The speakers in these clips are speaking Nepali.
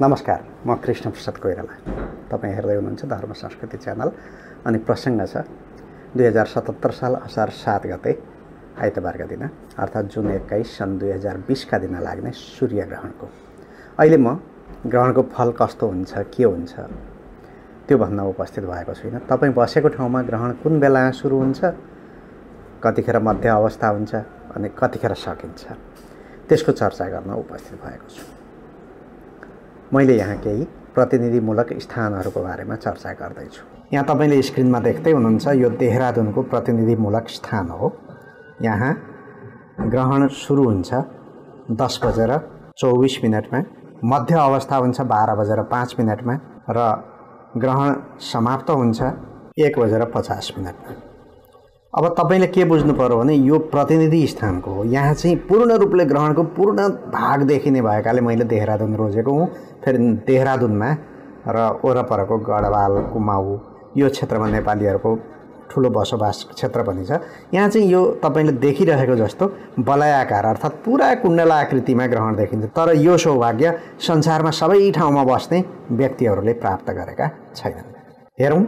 नमस्कार, म कृष्ण प्रसाद कोइराला। तपाईँ हेर्दै हुनुहुन्छ धर्म संस्कृति च्यानल। अनि प्रसङ्ग छ 2077 साल असार 7 गते आइतबारका दिन अर्थात् जुन 21 सन् 2020 का दिन लाग्ने सूर्य ग्रहणको। अहिले म ग्रहणको फल कस्तो हुन्छ, के हुन्छ त्यो भन्न उपस्थित भएको छैन। तपाईँ बसेको ठाउँमा ग्रहण कुन बेला सुरु हुन्छ, कतिखेर मध्य अवस्था हुन्छ अनि कतिखेर सकिन्छ त्यसको चर्चा गर्न उपस्थित भएको छु। मैले यहाँ केही प्रतिनिधिमूलक स्थानहरूको बारेमा चर्चा गर्दैछु। यहाँ तपाईले स्क्रिनमा देख्दै हुनुहुन्छ, यो देहरादुनको प्रतिनिधिमूलक स्थान हो। यहाँ ग्रहण सुरु हुन्छ 10:24 मा, मध्य अवस्था हुन्छ 12:05 मा र ग्रहण समाप्त हुन्छ 1:50 मा। अब तपाईले के बुझ्नु पर्यो भने यो प्रतिनिधि स्थानको हो। यहाँ चाहिँ पूर्ण रूपले ग्रहणको पूर्ण भाग देखिने भएकाले मैले देहरादुन रोजेको हुँ। फेरि देहरादुनमा र वरपरको गढवाल, कुमाऊ यो क्षेत्रमा नेपालीहरूको ठुलो बसोबास क्षेत्र पनि छ। यहाँ चाहिँ यो तपाईले देखिरहेको जस्तो वलयाकार अर्थात् पुरा कुण्डलाकृतिमा ग्रहण देखिन्छ। तर यो सौभाग्य संसारमा सबै ठाउँमा बस्ने व्यक्तिहरूले प्राप्त गरेका छैनन्। हेरौँ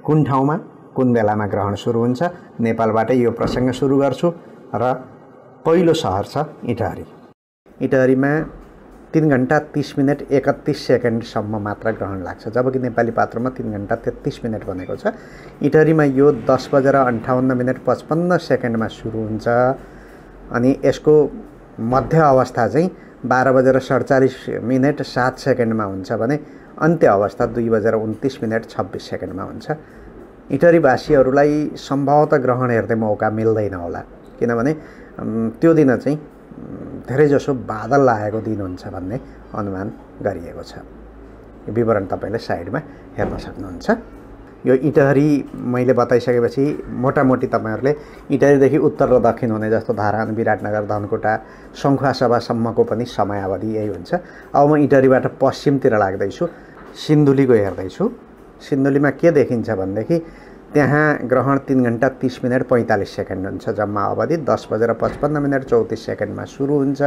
कुन ठाउँमा कुन बेलामा ग्रहण सुरु हुन्छ। नेपालबाटै यो प्रसङ्ग सुरु गर्छु र पहिलो सहर छ इटहरी। इटहरीमा 3:30:31 सम्म मात्र ग्रहण लाग्छ, जबकि नेपाली पात्रमा 3:33 बनेको छ। इटहरीमा यो 10:58:55 मा सुरु हुन्छ अनि यसको मध्य अवस्था चाहिँ 12:47:07 मा हुन्छ भने अन्त्य अवस्था 2:29:26 मा हुन्छ। इटहरीवासीहरूलाई सम्भवतः ग्रहण हेर्ने मौका मिल्दैन होला, किनभने त्यो दिन चाहिँ धेरैजसो बादल लागेको दिन हुन्छ भन्ने अनुमान गरिएको छ। यो विवरण तपाईँले साइडमा हेर्न सक्नुहुन्छ। यो इटहरी मैले बताइसकेपछि मोटामोटी तपाईँहरूले इटहरीदेखि उत्तर र दक्षिण हुने जस्तो धारान, विराटनगर, धनकुटा, सङ्खुवासभासम्मको पनि समयावधि यही हुन्छ। अब म इटहरीबाट पश्चिमतिर लाग्दैछु, सिन्धुलीको हेर्दैछु। सिन्धुलीमा के देखिन्छ भनेदेखि त्यहाँ ग्रहण 3:30:45 हुन्छ। जम्मा अवधि 10:55:34 मा सुरु हुन्छ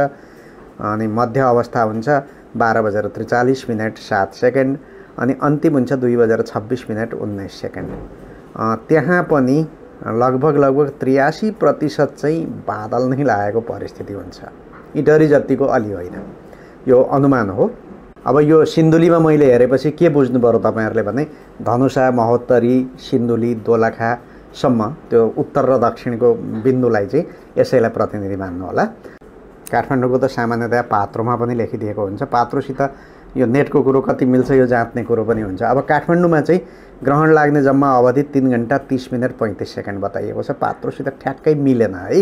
अनि मध्य अवस्था हुन्छ 12:43:07 अनि अन्तिम हुन्छ 2:26:19। त्यहाँ पनि लगभग 83% चाहिँ बादल नै लागेको परिस्थिति हुन्छ। इटहरी जतिको अलि होइन, यो अनुमान हो। अब यो सिन्धुलीमा मैले हेरेपछि के बुझ्नु पर्यो तपाईहरुले भने धनुषा, महोत्तरी, सिन्धुली, दोलखासम्म त्यो उत्तर र दक्षिणको बिन्दुलाई चाहिँ यसैलाई प्रतिनिधि मान्नु होला। काठमाडौँको त सामान्यतया पात्रोमा पनि लेखिदिएको हुन्छ। पात्रोसित यो नेटको कुरो कति मिल्छ यो जाँच्ने कुरो पनि हुन्छ। अब काठमाडौँमा चाहिँ ग्रहण लाग्ने जम्मा अवधि 3:30:35 बताइएको छ। पात्रोसित ठ्याक्कै मिलेन है।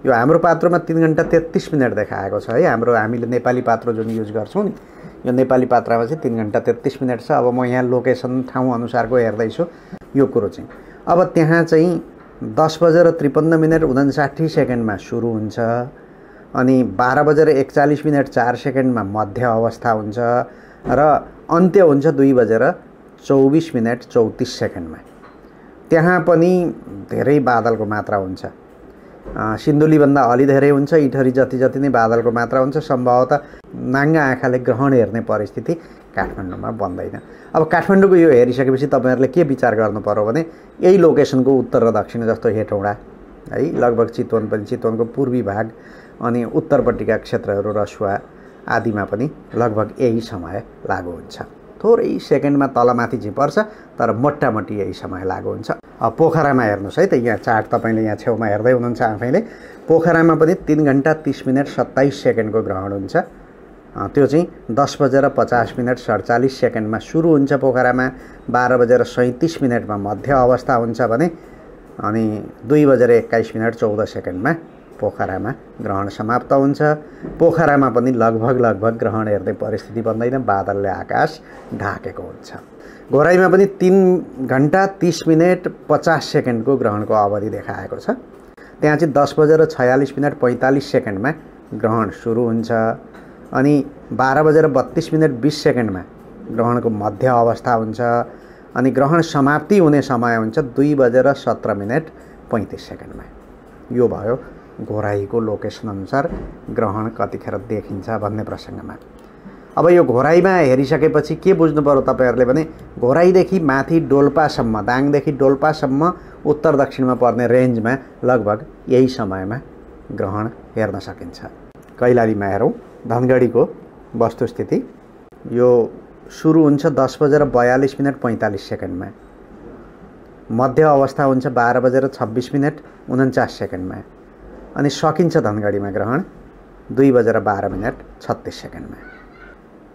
यो हाम्रो पात्रोमा 3:33 देखाएको छ है। हामीले नेपाली पात्रो जुन युज गर्छौँ नि, यो नेपाली पात्रमा चाहिँ 3:33 छ। अब म यहाँ लोकेसन ठाउँ अनुसारको हेर्दैछु यो कुरो चाहिँ। अब त्यहाँ चाहिँ 10:53:59 मा सुरु हुन्छ अनि 12:41:04 मा मध्य अवस्था हुन्छ र अन्त्य हुन्छ 2:24:34 मा। त्यहाँ पनि धेरै बादलको मात्रा हुन्छ। सिन्धुलीभन्दा अलि धेरै हुन्छ। इटहरी जति नै बादलको मात्रा हुन्छ। सम्भवतः नाङ्गा आँखाले ग्रहण हेर्ने परिस्थिति काठमाडौँमा बन्दैन। अब काठमाडौँको यो हेरिसकेपछि तपाईहरुले के विचार गर्नु पर्यो भने यही लोकेसनको उत्तर र दक्षिण जस्तो हेटौँडा है, लगभग चितवन पनि, चितवनको पूर्वी भाग अनि उत्तरपट्टिका क्षेत्रहरू रसुवा आदिमा पनि लगभग यही समय लागू हुन्छ। थोरै सेकेन्डमा तलमाथि चाहिँ पर्छ, तर मोटामोटी यही समय लागू हुन्छ। पोखरामा हेर्नुहोस् है त, यहाँ चार्ट तपाईले यहाँ छेउमा हेर्दै हुनुहुन्छ आफैले। पोखरामा पनि 3:30:27 को ग्रहण हुन्छ। त्यो चाहिँ 10:50:47 मा सुरु हुन्छ पोखरामा, 12:37 मा मध्य अवस्था हुन्छ भने अनि 2:21:14 मा पोखरामा ग्रहण समाप्त हुन्छ। पोखरामा पनि लगभग ग्रहण हेर्ने परिस्थिति बन्दैन, बादलले आकाश ढाकेको हुन्छ। घोराईमा पनि 3:30:50 को ग्रहणको अवधि देखाएको छ। त्यहाँ चाहिँ 10:46:45 मा ग्रहण सुरु हुन्छ अनि 12:32:20 मा ग्रहणको मध्य अवस्था हुन्छ अनि ग्रहण समाप्ति हुने समय हुन्छ 2:17:35 मा। यो भयो घोराईको लोकेसन अनुसार ग्रहण कतिखेर देखिन्छ भन्ने प्रसङ्गमा। अब यो घोराइमा हेरिसकेपछि के बुझ्नु पर्यो तपाईहरुले भने घोराइदेखि माथि डोल्पासम्म दाङदेखि डोल्पासम्म उत्तर दक्षिणमा पर्ने रेन्जमा लगभग यही समयमा ग्रहण हेर्न सकिन्छ। कैलालीमा हेरौं धनगढीको वस्तुस्थिति यो सुरु हुन्छ 10:42:45 मा, मध्य अवस्था हुन्छ 12:26:49 मा अनि सकिन्छ धनगढीमा ग्रहण 2:12:36 मा।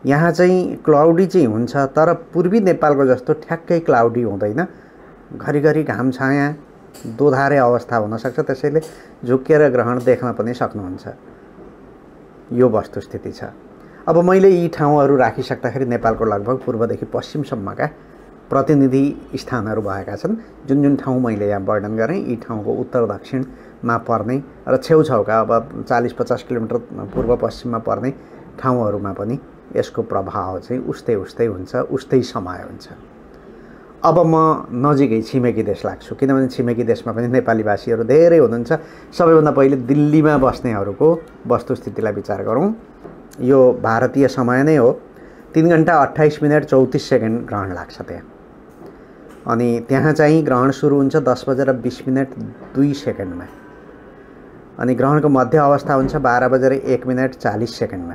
यहाँ चाहिँ क्लाउडी चाहिँ हुन्छ तर पूर्वी नेपालको जस्तो ठ्याक्कै क्लाउडी हुँदैन, घरिघरि घाम छाया दोधारे अवस्था हुन सक्छ, त्यसैले झुक्केर ग्रहण देख्न पनि सक्नुहुन्छ। यो वस्तुस्थिति छ। अब मैले यी ठाउँहरू राखिसक्दाखेरि नेपालको लगभग पूर्वदेखि पश्चिमसम्मका प्रतिनिधि स्थानहरू भएका छन्। जुन जुन ठाउँ मैले यहाँ वर्णन गरेँ यी ठाउँको उत्तर दक्षिणमा पर्ने र छेउछाउका अब 40-50 किलोमिटर पूर्व पश्चिममा पर्ने ठाउँहरूमा पनि यसको प्रभाव चाहिँ उस्तै उस्तै हुन्छ, उस्तै समय हुन्छ। अब म नजिकै छिमेकी देश लाग्छु, किनभने छिमेकी देशमा पनि नेपाली भाषीहरू धेरै हुनुहुन्छ। सबैभन्दा पहिले दिल्लीमा बस्नेहरूको वस्तुस्थितिलाई विचार गरौँ। यो भारतीय समय नै हो, 3:28:34 ग्रहण लाग्छ त्यहाँ। अनि त्यहाँ चाहिँ ग्रहण सुरु हुन्छ 10:20:02 मा अनि ग्रहणको मध्य अवस्था हुन्छ 12:01:40 मा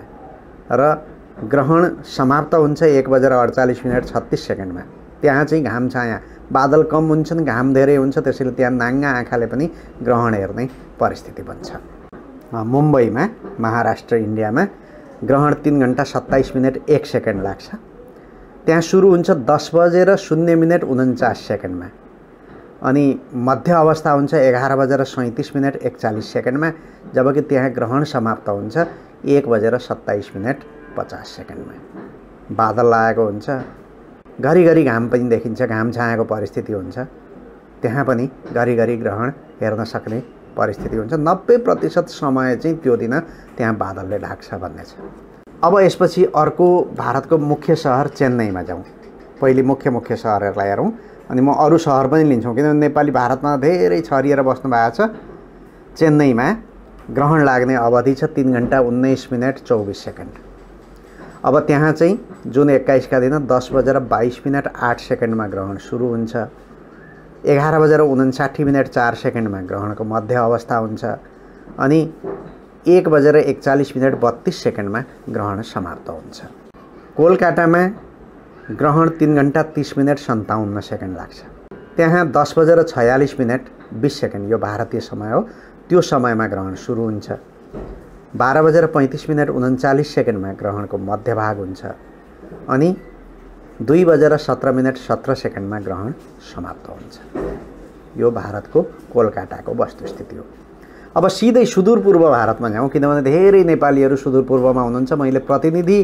र ग्रहण समाप्त हुन्छ 1:48:36 मा। त्यहाँ चाहिँ घाम छाया, बादल कम हुन्छन्, घाम धेरै हुन्छ, त्यसैले त्यहाँ नाङ्गा आँखाले पनि ग्रहण हेर्ने परिस्थिति बन्छ। मुम्बईमा महाराष्ट्र इन्डियामा ग्रहण 3:27:01 लाग्छ। त्यहाँ सुरु हुन्छ 10:0:49 मा अनि मध्य अवस्था हुन्छ 11:37:41 मा, जबकि त्यहाँ ग्रहण समाप्त हुन्छ 1:27:50 मा। बादल लागेको हुन्छ, घरिघरि घाम पनि देखिन्छ, घाम छायाको परिस्थिति हुन्छ। त्यहाँ पनि घरिघरि ग्रहण हेर्न सक्ने परिस्थिति हुन्छ। 90% समय चाहिँ त्यो दिन त्यहाँ बादलले ढाक्छ भन्ने छ। अब यसपछि अर्को भारतको मुख्य शहर चेन्नईमा जाउँ। पहिले मुख्य शहरहरूलाई हेरौँ अनि म अरू शहर पनि लिन्छौँ, किनभने नेपाली भारतमा धेरै छरिएर बस्नु भएको छ। चेन्नईमा ग्रहण लाग्ने अवधि छ 3:19:24। अब त्यहाँ चाहिँ जुन 21 का दिन 10:22:08 मा ग्रहण सुरु हुन्छ, 11:59:04 मा ग्रहणको मध्य अवस्था हुन्छ अनि 1:41:32 मा ग्रहण समाप्त हुन्छ। कोलकातामा ग्रहण 3:30:57 लाग्छ। त्यहाँ 10:46:20 यो भारतीय समय हो, त्यो समयमा ग्रहण सुरु हुन्छ। 12:35:39 मा ग्रहणको मध्यभाग हुन्छ अनि 2:17:17 मा ग्रहण समाप्त हुन्छ। यो भारतको कोलकाताको वस्तुस्थिति हो। अब सिधै सुदूरपूर्व भारतमा जाउँ, किनभने धेरै नेपालीहरू सुदूरपूर्वमा हुनुहुन्छ। मैले प्रतिनिधि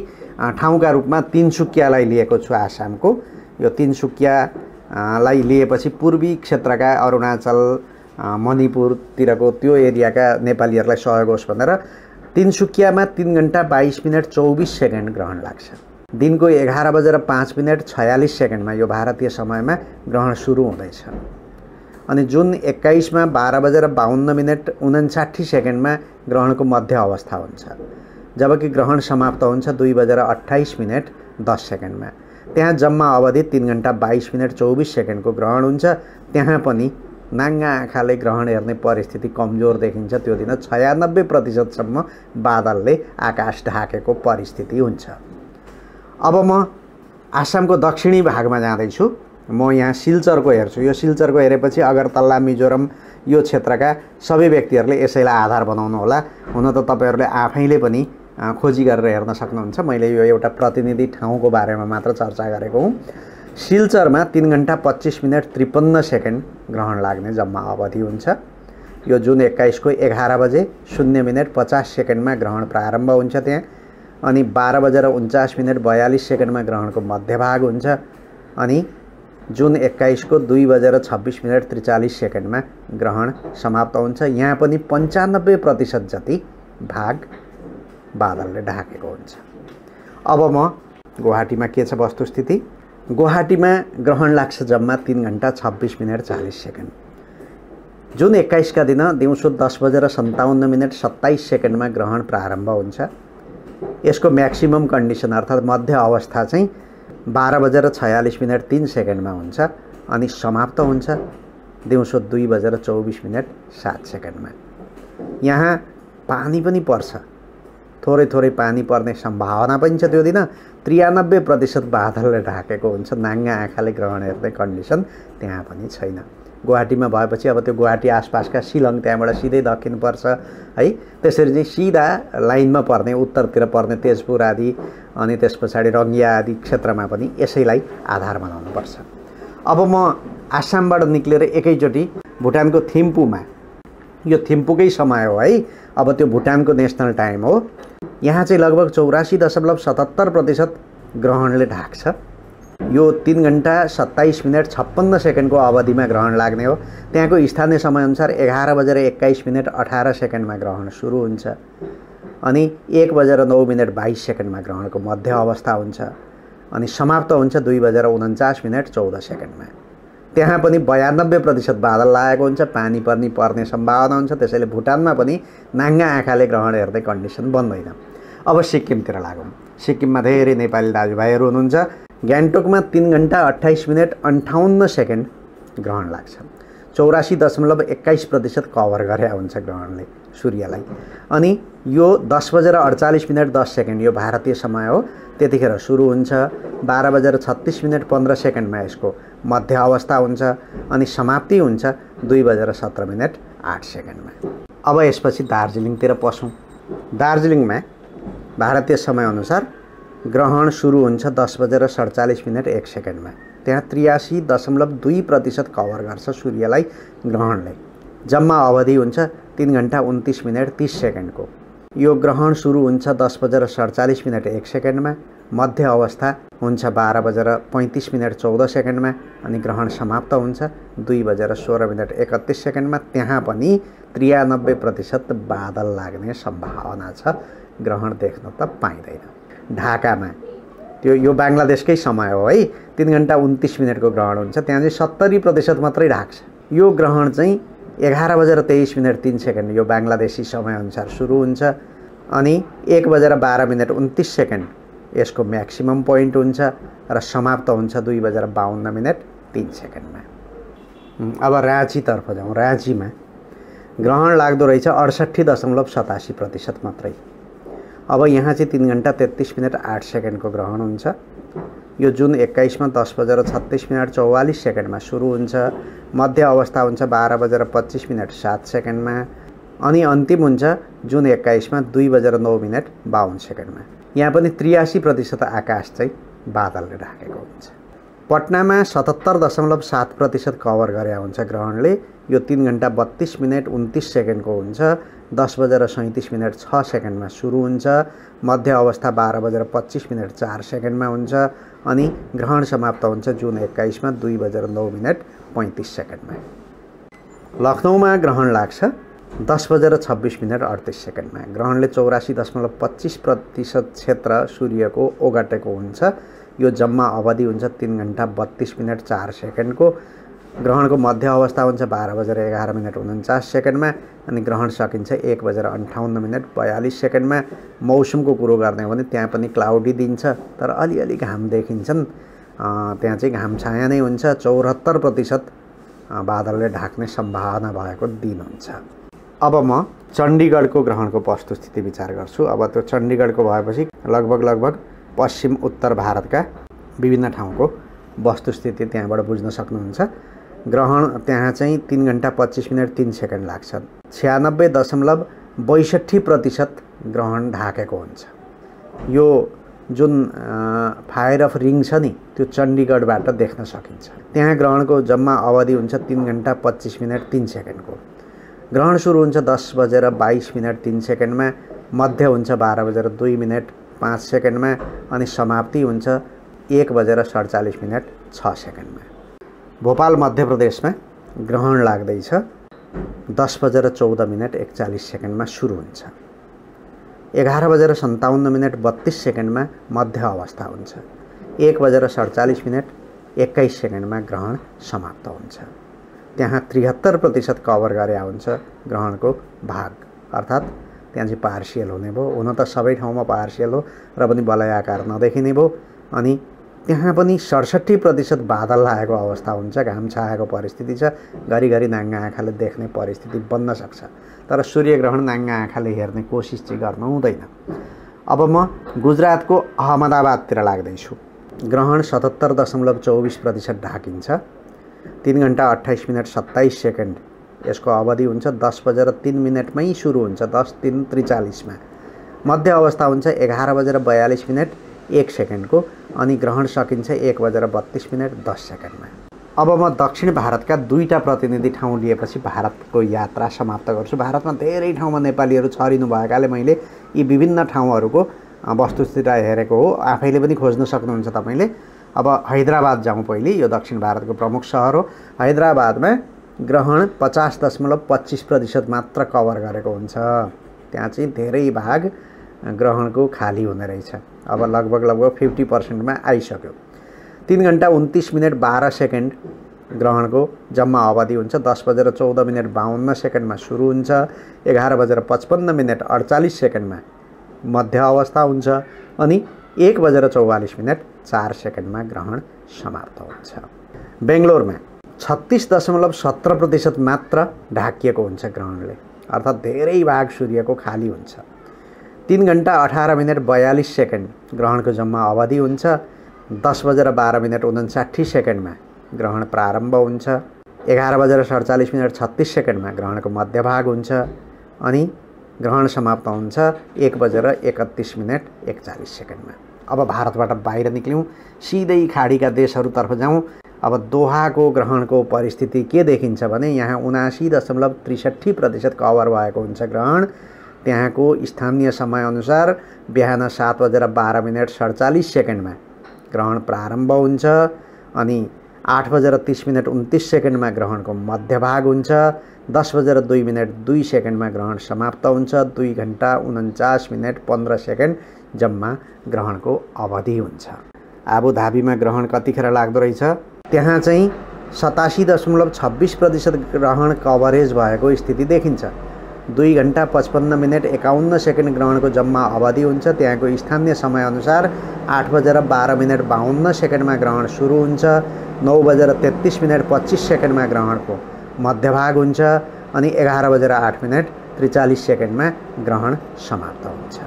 ठाउँका रूपमा तिनसुकियालाई लिएको छु आसामको। यो तिनसुकियालाई लिएपछि पूर्वी क्षेत्रका अरुणाचल मणिपुरतिरको त्यो एरियाका नेपालीहरूलाई सहयोग होस् भनेर तिनसुकियामा 3:22:24 ग्रहण लाग्छ। दिनको 11:05:46 मा यो भारतीय समयमा ग्रहण सुरु हुँदैछ अनि जुन 21 मा 12:52:59 मा ग्रहणको मध्य अवस्था हुन्छ, जबकि ग्रहण समाप्त हुन्छ 2:28:10 मा। त्यहाँ जम्मा अवधि 3:22:24 को ग्रहण हुन्छ। त्यहाँ पनि नाङ्गा आँखाले ग्रहण हेर्ने परिस्थिति कमजोर देखिन्छ। त्यो दिन 96% बादलले आकाश ढाकेको परिस्थिति हुन्छ। अब म आसामको दक्षिणी भागमा जाँदैछु। म यहाँ सिल्चरको हेर्छु। यो सिल्चरको हेरेपछि अगरतला मिजोरम यो क्षेत्रका सबै व्यक्तिहरूले यसैलाई आधार बनाउनु होला। हुन त तपाईँहरूले आफैले पनि खोजी गरेर हेर्न सक्नुहुन्छ। मैले यो एउटा प्रतिनिधि ठाउँको बारेमा मात्र चर्चा गरेको हुँ। सिल्चरमा 3:25:53 ग्रहण लाग्ने जम्मा अवधि हुन्छ। यो जुन 21 को 11:00:50 मा ग्रहण प्रारम्भ हुन्छ त्यहाँ अनि 12:49:42 मा ग्रहणको मध्यभाग हुन्छ अनि जुन 21 को 2:26:43 मा ग्रहण समाप्त हुन्छ। यहाँ पनि 95% जति भाग बादलले ढाकेको हुन्छ। अब म गुवाहाटीमा के छ वस्तुस्थिति। गुवाहाटीमा ग्रहण लाग्छ जम्मा 3:26:40। जुन 21 का दिन दिउँसो 10:57:27 मा ग्रहण प्रारम्भ हुन्छ। यसको म्याक्सिमम कन्डिसन अर्थात् मध्य अवस्था चाहिँ 12:46 मा हुन्छ अनि समाप्त हुन्छ दिउँसो 2:24 मा। यहाँ पानी पनि पर्छ, थोरै थोरै पानी पर्ने सम्भावना पनि छ। त्यो दिन 93% बादलले ढाकेको हुन्छ, नाङ्गा आँखाले ग्रहण हेर्ने कन्डिसन त्यहाँ पनि छैन। गुवाहाटीमा भएपछि अब त्यो गुवाहाटी आसपासका शिलङ त्यहाँबाट सिधै दक्षिण पर्छ है। त्यसरी चाहिँ सिधा लाइनमा पर्ने उत्तरतिर पर्ने तेजपुर आदि अनि त्यस पछाडि रङ्गिया आदि क्षेत्रमा पनि यसैलाई आधार बनाउनुपर्छ। अब म आसामबाट निक्लेर एकैचोटि भुटानको थिम्पूमा, यो थिम्पूकै समय हो है, अब त्यो भुटानको नेसनल टाइम हो। यहाँ चाहिँ लगभग 84.77% ग्रहणले ढाक्छ। यो 3 घण्टा 27 मिनट 56 सेकेन्डको अवधिमा ग्रहण लाग्ने हो। त्यहाँको स्थानीय समयअनुसार 11:21:18 मा ग्रहण सुरु हुन्छ अनि 1:09:22 मा ग्रहणको मध्य अवस्था हुन्छ अनि समाप्त हुन्छ 2:49:14 मा। त्यहाँ पनि 92% बादल लागेको हुन्छ, पानी पर्ने सम्भावना हुन्छ। त्यसैले भुटानमा पनि नाङ्गा आँखाले ग्रहण हेर्ने कन्डिसन बन्दैन। अब सिक्किमतिर लागौँ। सिक्किममा धेरै नेपाली दाजुभाइहरू हुनुहुन्छ। ग्यान्टोकमा 3 घण्टा 28 मिनट 58 सेकेन्ड ग्रहण लाग्छ। 84.21% कभर गरे हुन्छ ग्रहणले सूर्यलाई। अनि यो 10:48:10 यो भारतीय समय हो, त्यतिखेर सुरु हुन्छ। 12:36:15 मा यसको मध्य अवस्था हुन्छ अनि समाप्ति हुन्छ 2:17:08 मा। अब यसपछि दार्जिलिङतिर पसौँ। दार्जिलिङमा भारतीय समयअनुसार ग्रहण सुरु हुन्छ 10:47:01 मा। त्यहाँ 83.2% कभर गर्छ सूर्यलाई ग्रहणले। जम्मा अवधि हुन्छ 3 घण्टा 29 मिनट 30 सेकेन्डको। यो ग्रहण सुरु हुन्छ 10:47:01 मा, मध्य अवस्था हुन्छ 12:35:14 मा अनि ग्रहण समाप्त हुन्छ 2:16:31 मा। त्यहाँ पनि 93% बादल लाग्ने सम्भावना छ, ग्रहण देख्न त पाइँदैन। ढाकामा यो बांग्लादेशकै समय हो है, 3 घण्टा 29 मिनटको ग्रहण हुन्छ। त्यहाँ चाहिँ 70% मात्रै ढाक्छ। यो ग्रहण चाहिँ 11:23:03 यो बांग्लादेशी समयअनुसार सुरु हुन्छ अनि 1:12:29 यसको म्याक्सिमम पोइन्ट हुन्छ र समाप्त हुन्छ 2:52:03 मा। अब राँचीतर्फ जाउँ। राँचीमा ग्रहण लाग्दो रहेछ 68.87% मात्रै। अब यहाँ चाहिँ 3 घण्टा 33 मिनट 8 सेकेन्डको ग्रहण हुन्छ। यो जुन 21 मा 10:36:44 मा सुरु हुन्छ। मध्य अवस्था हुन्छ 12:25:07 मा अनि अन्तिम हुन्छ जुन 21 मा 2:09:52 मा। यहाँ पनि 83% आकाश चाहिँ बादलले ढाकेको हुन्छ। पटनामा 77.7% कभर गरे हुन्छ ग्रहणले। यो 3 घण्टा 32 मिनट 29 सेकेन्डको हुन्छ। 10:37:06 मा सुरु हुन्छ। मध्य अवस्था 12:25:04 मा हुन्छ अनि ग्रहण समाप्त हुन्छ जुन 21 मा 2:09:35 मा। लखनऊमा ग्रहण लाग्छ 10:26:38 मा। ग्रहणले 84.25% क्षेत्र सूर्यको ओगटेको हुन्छ। यो जम्मा अवधि हुन्छ 3 घण्टा 32 मिनट 4 सेकेन्डको। ग्रहणको मध्य अवस्था हुन्छ 12:11:49 मा अनि ग्रहण सकिन्छ 1:58:42 मा। मौसमको कुरो गर्ने हो भने त्यहाँ पनि क्लाउडी दिन छ तर अलिअलि घाम देखिन्छन्। त्यहाँ चाहिँ घाम छाया नै हुन्छ। 74% बादलले ढाक्ने सम्भावना भएको दिन हुन्छ। अब म चण्डीगढको ग्रहणको वस्तुस्थिति विचार गर्छु। अब त्यो चण्डीगढको भएपछि लगभग पश्चिम उत्तर भारतका विभिन्न ठाउँको वस्तुस्थिति त्यहाँबाट बुझ्न सक्नुहुन्छ। ग्रहण त्यहाँ चाहिँ 3 घण्टा 25 मिनट 3 सेकेन्ड लाग्छ। 96.62% ग्रहण ढाकेको हुन्छ। यो जुन फायर अफ रिङ छ नि त्यो चण्डीगढबाट देख्न सकिन्छ। त्यहाँ ग्रहणको जम्मा अवधि हुन्छ 3 घण्टा 25 मिनट 3 सेकेन्डको। ग्रहण सुरु हुन्छ 10:22:03 मा, मध्य हुन्छ 12:02:05 मा अनि समाप्ति हुन्छ 1:47:06 मा। भोपाल मध्य प्रदेशमा ग्रहण लाग्दैछ 10:14:41 मा सुरु हुन्छ। 11:57:32 मा मध्य अवस्था हुन्छ। 1:47:21 मा ग्रहण समाप्त हुन्छ। त्यहाँ 73% कभर गरे हुन्छ ग्रहणको भाग, अर्थात् त्यहाँ चाहिँ पार्सियल हुने भयो। हुन त सबै ठाउँमा पार्सियल हो र पनि वलयाकार नदेखिने भयो। अनि त्यहाँ पनि 67% बादल लागेको अवस्था हुन्छ, घाम छाएको परिस्थिति छ। घरिघरि नाङ्गा आँखाले देख्ने परिस्थिति बन्न सक्छ, तर सूर्यग्रहण नाङ्गा आँखाले हेर्ने कोसिस चाहिँ गर्नु हुँदैन। अब म गुजरातको अहमदाबादतिर लाग्दैछु। ग्रहण 77.24% ढाकिन्छ। 3 घण्टा 28 मिनट 27 सेकेन्ड यसको अवधि हुन्छ। 10:03 सुरु हुन्छ, 10:03:43 मा। मध्य अवस्था हुन्छ 11:42 1 सेकेन्डको। अनि ग्रहण सकिन्छ 1:32 10 सेकेन्डमा। अब म दक्षिण भारतका 2टा प्रतिनिधि ठाउँ लिएपछि भारतको यात्रा समाप्त गर्छु। भारतमा धेरै ठाउँमा नेपालीहरू छरिनु भएकाले मैले यी विभिन्न ठाउँहरूको वस्तुस्थिति हेरेको हो। आफैले पनि खोज्न सक्नुहुन्छ तपाईले। अब हैदराबाद जाउँ पहिले। यो दक्षिण भारतको प्रमुख सहर हो। हैदराबादमा ग्रहण 50.25% मात्र कभर गरेको हुन्छ। त्यहाँ चाहिँ धेरै भाग ग्रहणको खाली हुने रहेछ। अब लगभग 50% मा आइसक्यो। 3 घण्टा 29 मिनट 12 सेकेन्ड ग्रहणको जम्मा अवधि हुन्छ। 10:14 सेकेन्डमा सुरु हुन्छ। 11:55 48 सेकेन्डमा मध्य अवस्था हुन्छ। अनि 1:44 4 सेकेन्डमा ग्रहण समाप्त हुन्छ। बेंगलोरमा 36.17% मात्र ढाकिएको हुन्छ ग्रहणले, अर्थात् धेरै भाग सूर्यको खाली हुन्छ। 3 घण्टा 18 मिनट 42 सेकेन्ड ग्रहणको जम्मा अवधि हुन्छ। 10:12 सेकेन्डमा ग्रहण प्रारम्भ हुन्छ। 11:47 36 सेकेन्डमा ग्रहणको मध्यभाग हुन्छ। अनि ग्रहण समाप्त हुन्छ 1:31 41 सेकेन्डमा। अब भारतबाट बाहिर निक्ल्यौँ, सिधै खाडीका देशहरूतर्फ जाउँ। अब दोहाको ग्रहणको परिस्थिति के देखिन्छ भने यहाँ 79.63% कभर भएको हुन्छ ग्रहण। त्यहाँको स्थानीय समयअनुसार बिहान 7:12 47 सेकेन्डमा ग्रहण प्रारम्भ हुन्छ। अनि 8:30 29 सेकेन्डमा ग्रहणको मध्यभाग हुन्छ। 10:02 2 सेकेन्डमा ग्रहण समाप्त हुन्छ। 2 घण्टा 49 मिनट 15 सेकेन्ड जम्मा ग्रहणको अवधि हुन्छ। आबुधाबीमा ग्रहण कतिखेर लाग्दो रहेछ? त्यहाँ चाहिँ 87.26% ग्रहण कभरेज भएको स्थिति देखिन्छ। 2 घण्टा 55 मिनट 51 सेकेन्ड ग्रहणको जम्मा अवधि हुन्छ। त्यहाँको स्थानीय समयअनुसार 8:12 52 सेकेन्डमा ग्रहण सुरु हुन्छ। 9:33 25 सेकेन्डमा ग्रहणको मध्यभाग हुन्छ। अनि 11:08 43 सेकेन्डमा ग्रहण समाप्त हुन्छ।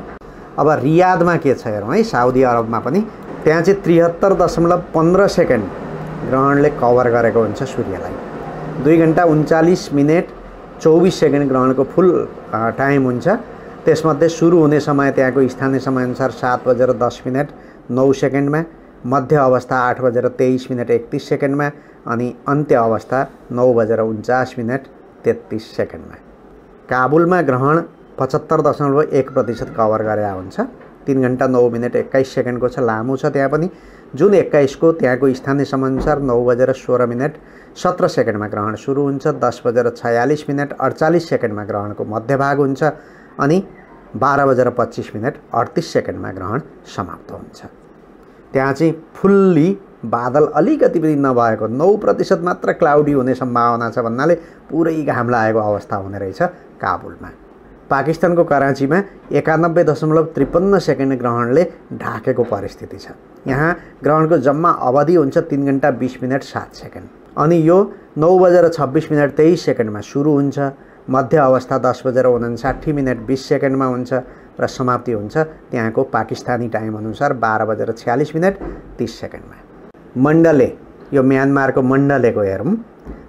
अब रियादमा के छ हेरौँ है, साउदी अरबमा पनि। त्यहाँ चाहिँ 73.15 सेकेन्ड ग्रहणले कभर गरेको हुन्छ सूर्यलाई। 2 घण्टा 39 मिनट 24 सेकेन्ड ग्रहणको फुल टाइम हुन्छ। त्यसमध्ये सुरु हुने समय त्यहाँको स्थानीय समयअनुसार 7:10 9 सेकेन्डमा, मध्य अवस्था 8:23 31 सेकेन्डमा अनि अन्त्य अवस्था 9:49 33 सेकेन्डमा। काबुलमा ग्रहण 75.1% कभर गरे हुन्छ। 3 घण्टा 9 मिनट 21 सेकेन्डको छ, लामो छ त्यहाँ पनि। जुन 21 को त्यहाँको स्थानीय समयअनुसार 9:16 17 सेकेन्डमा ग्रहण सुरु हुन्छ। 10:46 48 सेकेन्डमा ग्रहणको मध्यभाग हुन्छ। अनि 12:25 38 सेकेन्डमा ग्रहण समाप्त हुन्छ। त्यहाँ चाहिँ फुल्ली बादल अलिकति पनि नभएको 9% मात्र क्लाउडी हुने सम्भावना छ भन्नाले पुरै घाम लागेको अवस्था हुने रहेछ काबुलमा। पाकिस्तानको कराँचीमा 91.53 सेकेन्ड ग्रहणले ढाकेको परिस्थिति छ। यहाँ ग्रहणको जम्मा अवधि हुन्छ 3 घण्टा 20 मिनट 7 सेकेन्ड। अनि यो 9:26 23 सेकेन्डमा सुरु हुन्छ। मध्य अवस्था 10:59 20 सेकेन्डमा हुन्छ र समाप्ति हुन्छ त्यहाँको पाकिस्तानी टाइम अनुसार 12:46 30 सेकेन्डमा। मण्डले, यो म्यानमारको मण्डलेको हेरौँ।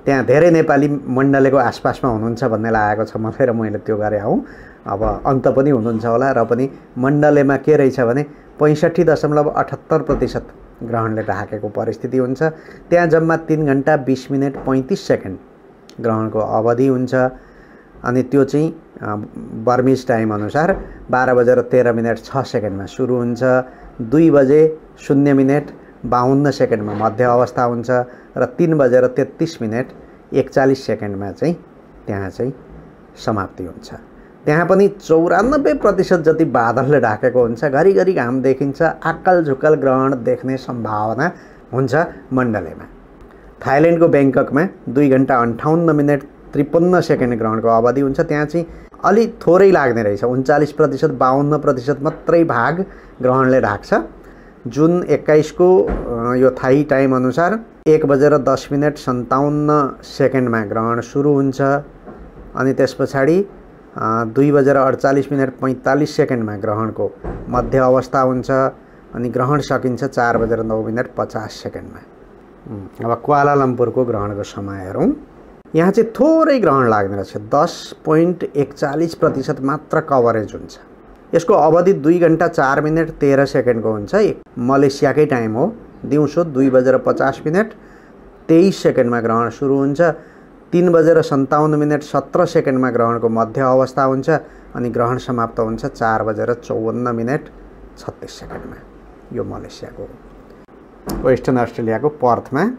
त्यहाँ धेरै नेपाली मण्डलेको आसपासमा हुनुहुन्छ भन्ने लागेको छ मलाई र मैले त्यो गरे हौँ। अब अन्त पनि हुनुहुन्छ होला र पनि मण्डलेमा के रहेछ भने 65.78% ग्रहणले ढाकेको परिस्थिति हुन्छ। त्यहाँ जम्मा 3 घण्टा 20 मिनट 35 सेकेन्ड ग्रहणको अवधि हुन्छ। अनि त्यो चाहिँ बर्मिज टाइम अनुसार 12:13 6 सेकेन्डमा सुरु हुन्छ। 2:00 52 सेकेन्डमा मध्य अवस्था हुन्छ र 3:33 41 सेकेन्डमा चाहिँ त्यहाँ चाहिँ समाप्ति हुन्छ। त्यहाँ पनि 94% जति बादलले ढाकेको हुन्छ। घरिघरि घाम देखिन्छ। आक्कल झुक्कल ग्रहण देख्ने सम्भावना हुन्छ मण्डलेमा। थाइल्यान्डको ब्याङ्ककमा 2 घण्टा 58 मिनट 53 सेकेन्ड ग्रहणको अवधि हुन्छ। त्यहाँ चाहिँ अलि थोरै लाग्ने रहेछ, 39%, 52% मात्रै भाग ग्रहणले ढाक्छ। जुन 21 को यो थाई टाइम अनुसार 1:10:57 ग्रहण सुरु हुन्छ अनि त्यस पछाडि 2:48:45 ग्रहणको मध्य अवस्था हुन्छ अनि ग्रहण सकिन्छ 4:09:50 अब क्वालालम्पुरको ग्रहणको समय हेरौँ। यहाँ चाहिँ थोरै ग्रहण लाग्ने रहेछ, 10.41% मात्र कभरेज हुन्छ। यसको अवधि 2 घण्टा 4 मिनट 13 सेकेन्डको हुन्छ। मलेसियाकै टाइम हो, दिउँसो 2:50:23 ग्रहण सुरु हुन्छ। 3:57:17 ग्रहणको मध्य अवस्था हुन्छ अनि ग्रहण समाप्त हुन्छ 4:54:36 यो मलेसियाको। वेस्टर्न अस्ट्रेलियाको पर्थमा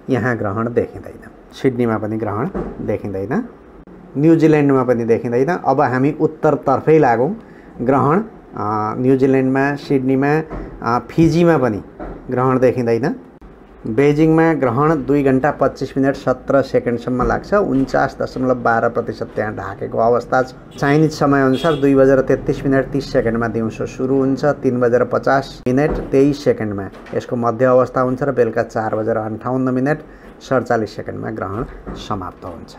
यहाँ ग्रहण देखिँदैन, सिडनीमा पनि ग्रहण देखिँदैन, न्युजिल्यान्डमा पनि देखिँदैन। अब हामी उत्तरतर्फै लागौँ। ग्रहण न्युजिल्यान्डमा, सिडनीमा, फिजीमा पनि ग्रहण देखिँदैन। बेजिङमा ग्रहण 2 घण्टा 25 मिनट 17 सेकेन्डसम्म लाग्छ, 49.12% त्यहाँ ढाकेको अवस्था छ। चाइनिज समयअनुसार 2:33:30 दिउँसो सुरु हुन्छ, 3:50:23 यसको मध्य अवस्था हुन्छ र बेलुका 4:58:47 ग्रहण समाप्त हुन्छ।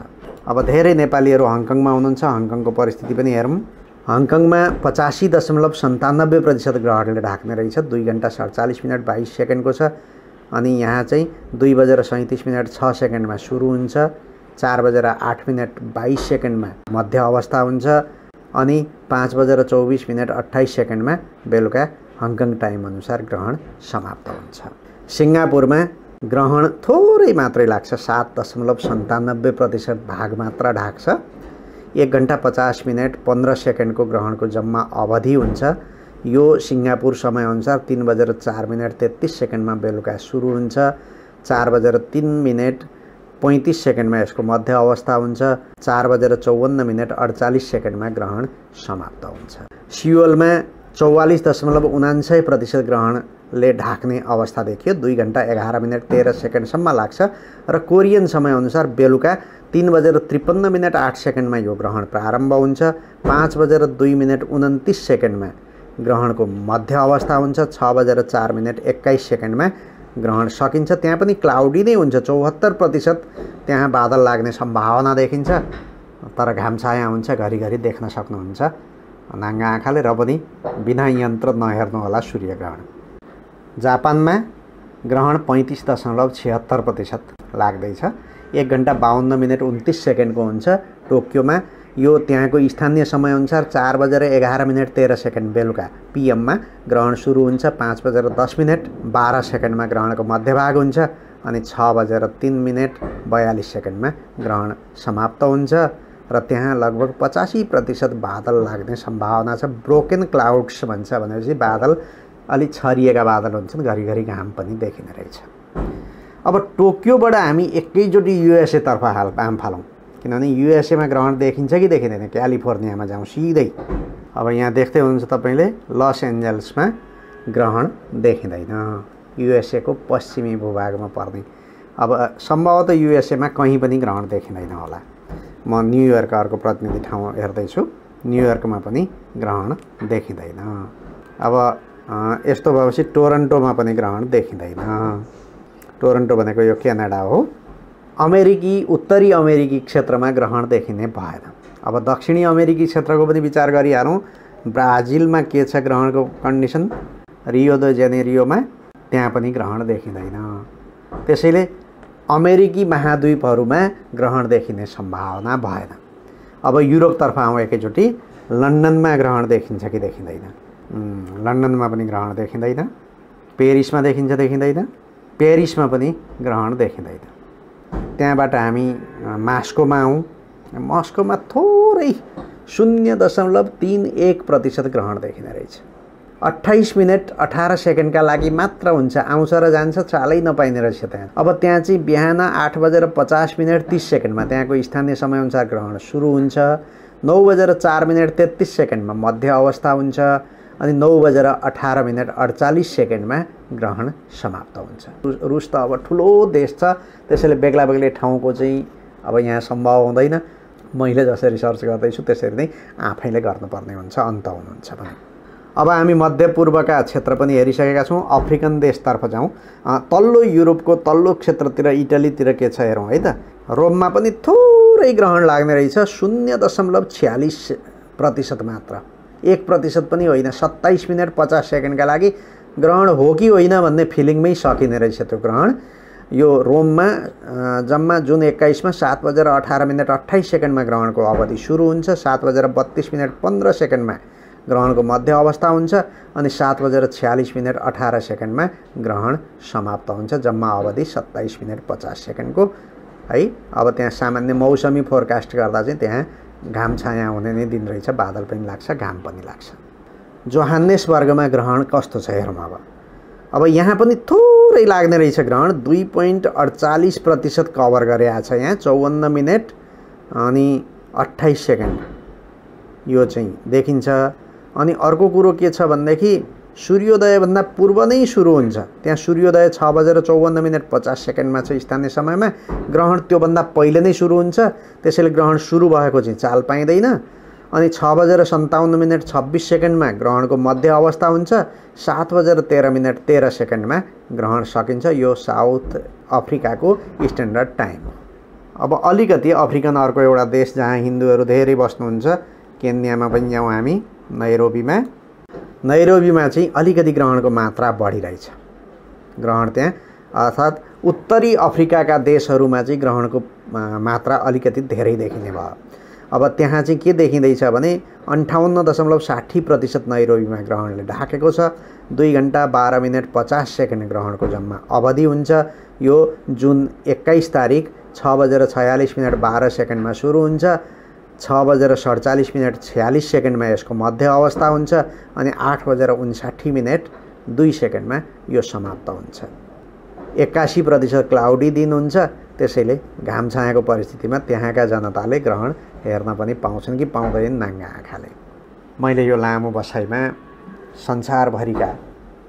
अब धेरै नेपालीहरू हङकङमा हुनुहुन्छ, हङकङको परिस्थिति पनि हेरौँ। हङकङमा 85.97% ग्रहणले ढाक्ने रहेछ, 2 घण्टा 47:22 को छ अनि यहाँ चाहिँ 2:37:06 सुरु हुन्छ, 4:08:22 मध्य अवस्था हुन्छ अनि 5:24:28 बेलुका हङकङ टाइम अनुसार ग्रहण समाप्त हुन्छ। सिङ्गापुरमा ग्रहण थोरै मात्रै लाग्छ, 7.97% भाग मात्र ढाक्छ। 1 घण्टा 50 मिनट 15 सेकेन्डको ग्रहणको जम्मा अवधि हुन्छ। यो सिङ्गापुर समयअनुसार 3:04:33 बेलुका सुरु हुन्छ, 4:03:35 यसको मध्य अवस्था हुन्छ, 4:54:48 ग्रहण समाप्त हुन्छ। सियोलमा 44.79% ग्रहणले ढाक्ने अवस्था देखियो, 2 घण्टा 11:13 लाग्छ र कोरियन समयअनुसार बेलुका 3:53:08 यो ग्रहण प्रारम्भ हुन्छ, 5:02:29 ग्रहणको मध्य अवस्था हुन्छ, 6:04:21 ग्रहण सकिन्छ। त्यहाँ पनि क्लाउडी नै हुन्छ, 74% त्यहाँ बादल लाग्ने सम्भावना देखिन्छ, तर घाम छाया हुन्छ, घरिघरि देख्न सक्नुहुन्छ नाङ्गा आँखाले, र पनि बिना यन्त्र नहेर्नु होला सूर्यग्रहण। जापानमा ग्रहण 35.76% लाग्दैछ, 1 घण्टा 52:29 को हुन्छ। टोकियोमा यो त्यहाँको स्थानीय समयअनुसार 4:11:13 बेलुका PM ग्रहण सुरु हुन्छ, 5:10:12 ग्रहणको मध्यभाग हुन्छ अनि 6:03:42 ग्रहण समाप्त हुन्छ र त्यहाँ लगभग 85% बादल लाग्ने सम्भावना छ। ब्रोकन क्लाउड्स भन्छ, भनेपछि बादल अलि छरिएका बादल हुन्छन्, घरिघरि घाम पनि देखिने रहेछ। अब टोकियोबाट हामी एकैचोटि USA तर्फ आम फालौँ, किनभने USA मा ग्रहण देखिन्छ कि देखिँदैन। क्यालिफोर्नियामा जाउँ सिधै। अब यहाँ देख्दै हुनुहुन्छ तपाईँले, लस एन्जल्समा ग्रहण देखिँदैन, USA को पश्चिमी भूभागमा पर्ने। अब सम्भवतः USA मा कहीँ पनि ग्रहण देखिँदैन होला। म न्युयोर्क अर्को प्रतिनिधि ठाउँ हेर्दैछु, न्युयोर्कमा पनि ग्रहण देखिँदैन। अब यस्तो भएपछि टोरन्टोमा पनि ग्रहण देखिँदैन। टोरन्टो भनेको यो क्यानाडा हो। उत्तरी अमेरिकी क्षेत्रमा ग्रहण देखिने भएन। अब दक्षिणी अमेरिकी क्षेत्रको पनि विचार गरिहालौँ। ब्राजिलमा के छ ग्रहणको कन्डिसन? रियो द जेनेरियोमा त्यहाँ पनि ग्रहण देखिँदैन। त्यसैले अमेरिकी महाद्वीपहरूमा ग्रहण देखिने सम्भावना भएन। अब युरोपतर्फ आउँ एकैचोटि। लन्डनमा ग्रहण देखिन्छ कि देखिँदैन? लन्डनमा पनि ग्रहण देखिँदैन। पेरिसमा देखिन्छ देखिँदैन? पेरिसमा पनि ग्रहण देखिँदैन। त्यहाँबाट हामी मास्कोमा आउँ। मस्कोमा थोरै 0.31% ग्रहण देखिने रहेछ। 28:18 का लागि मात्र हुन्छ, आउँछ र जान्छ, चालै नपाइने रहेछ त्यहाँ। अब त्यहाँ चाहिँ बिहान 8:50:30 त्यहाँको स्थानीय समयअनुसार ग्रहण सुरु हुन्छ, 9:04:33 मध्य अवस्था हुन्छ अनि 9:18:48 ग्रहण समाप्त हुन्छ। रुस त अब ठुलो देश छ, त्यसैले बेग्ला बेग्लै ठाउँको चाहिँ अब यहाँ सम्भव हुँदैन, मैले जसरी सर्च गर्दैछु त्यसरी नै आफैले गर्नुपर्ने हुन्छ, अन्त हुनुहुन्छ भने। अब हामी मध्यपूर्वका क्षेत्र पनि हेरिसकेका छौँ। अफ्रिकन देशतर्फ जाउँ। तल्लो युरोपको तल्लो क्षेत्रतिर इटलीतिर के छ हेरौँ है त। रोममा पनि थोरै ग्रहण लाग्ने रहेछ, 0.46% मात्र, 1% पनि होइन। 27 मिनट 50 सेकेन्डका लागि ग्रहण हो कि होइन भन्ने फिलिङमै सकिने रहेछ त्यो ग्रहण। यो रोममा जम्मा जुन 21 मा 7:18:28 ग्रहणको अवधि सुरु हुन्छ, 7:32:15 ग्रहणको मध्य अवस्था हुन्छ अनि 7:46:18 ग्रहण समाप्त हुन्छ। जम्मा अवधि 27 मिनट 50 सेकेन्डको है। अब त्यहाँ सामान्य मौसमी फोरकास्ट गर्दा चाहिँ त्यहाँ घाम छाया हुने नै दिन रहेछ, बादल पनि लाग्छ, घाम पनि लाग्छ। जोहान्नेसबर्गमा ग्रहण कस्तो छ हेरौँ अब यहाँ पनि थोरै लाग्ने रहेछ ग्रहण, 2.48% कभर गरेको छ यहाँ, 54 मिनट अनि 28 सेकेन्ड यो चाहिँ देखिन्छ। अनि अर्को कुरो के छ भनेदेखि सूर्योदयभन्दा पूर्व नै सुरु हुन्छ। त्यहाँ सूर्योदय 6:54:50 छ स्थानीय समयमा, ग्रहण त्योभन्दा पहिले नै सुरु हुन्छ, त्यसैले ग्रहण सुरु भएको चाहिँ चाल पाइँदैन। अनि 6:57:26 ग्रहणको मध्य अवस्था हुन्छ, 7:13:13 ग्रहण सकिन्छ। यो साउथ अफ्रिकाको स्ट्यान्डर्ड टाइम हो। अब अलिकति अफ्रिकन अर्को एउटा देश जहाँ हिन्दूहरू धेरै बस्नुहुन्छ, केन्यामा पनि जाउँ हामी। नैरोबीमा चाहिँ अलिकति ग्रहणको मात्रा बढी रहेछ। ग्रहण त्यहाँ अर्थात् उत्तरी अफ्रिकाका देशहरूमा चाहिँ ग्रहणको मात्रा अलिकति धेरै देखिने भयो। अब त्यहाँ चाहिँ के देखिँदैछ भने 58.60% नैरोबीमा ग्रहणले ढाकेको छ। 2 घण्टा 12 मिनट 50 सेकेन्ड ग्रहणको जम्मा अवधि हुन्छ। यो जुन 21 तारिक 6:46:12 सुरु हुन्छ, 6:47:46 यसको मध्य अवस्था हुन्छ अनि 8:59:02 यो समाप्त हुन्छ। 81% क्लाउडी दिन हुन्छ, त्यसैले घाम छायाको परिस्थितिमा त्यहाँका जनताले ग्रहण हेर्न पनि पाउँछन् कि पाउँदैनन् नाङ्गा आँखाले। मैले यो लामो बसाइमा संसारभरिका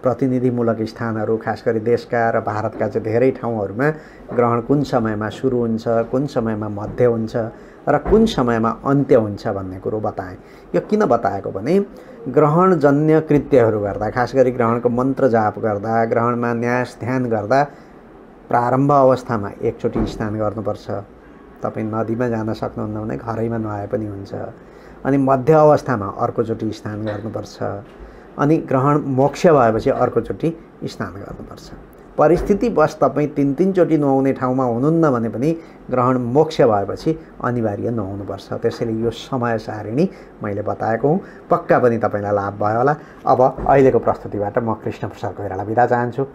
प्रतिनिधिमूलक स्थानहरू, खास गरी देशका र भारतका चाहिँ धेरै ठाउँहरूमा ग्रहण कुन समयमा सुरु हुन्छ, कुन समयमा मध्य हुन्छ र कुन समयमा अन्त्य हुन्छ भन्ने कुरो बताएँ। यो किन बताएको भने ग्रहणजन्य कृत्यहरू गर्दा, खास गरी ग्रहणको मन्त्र जाप गर्दा, ग्रहणमा न्यास ध्यान गर्दा प्रारम्भ अवस्थामा एकचोटि स्नान गर्नुपर्छ। तपाईँ नदीमा जान सक्नुहुन्न भने घरैमा नुहाए पनि हुन्छ। अनि मध्य अवस्थामा अर्कोचोटि स्नान गर्नुपर्छ। अनि ग्रहण मोक्ष भएपछि अर्कोचोटि स्नान गर्नुपर्छ। परिस्थितिवश तपाईँ 3-3 चोटि नुहाउने ठाउँमा हुनुहुन्न भने पनि ग्रहण मोक्ष भएपछि अनिवार्य नुहाउनुपर्छ। त्यसैले यो समय सारिणी मैले बताएको हुँ। पक्का पनि तपाईँलाई लाभ भयो होला। अब अहिलेको प्रस्तुतिबाट म कृष्ण प्रसाद कोइराला बिदा चाहन्छु।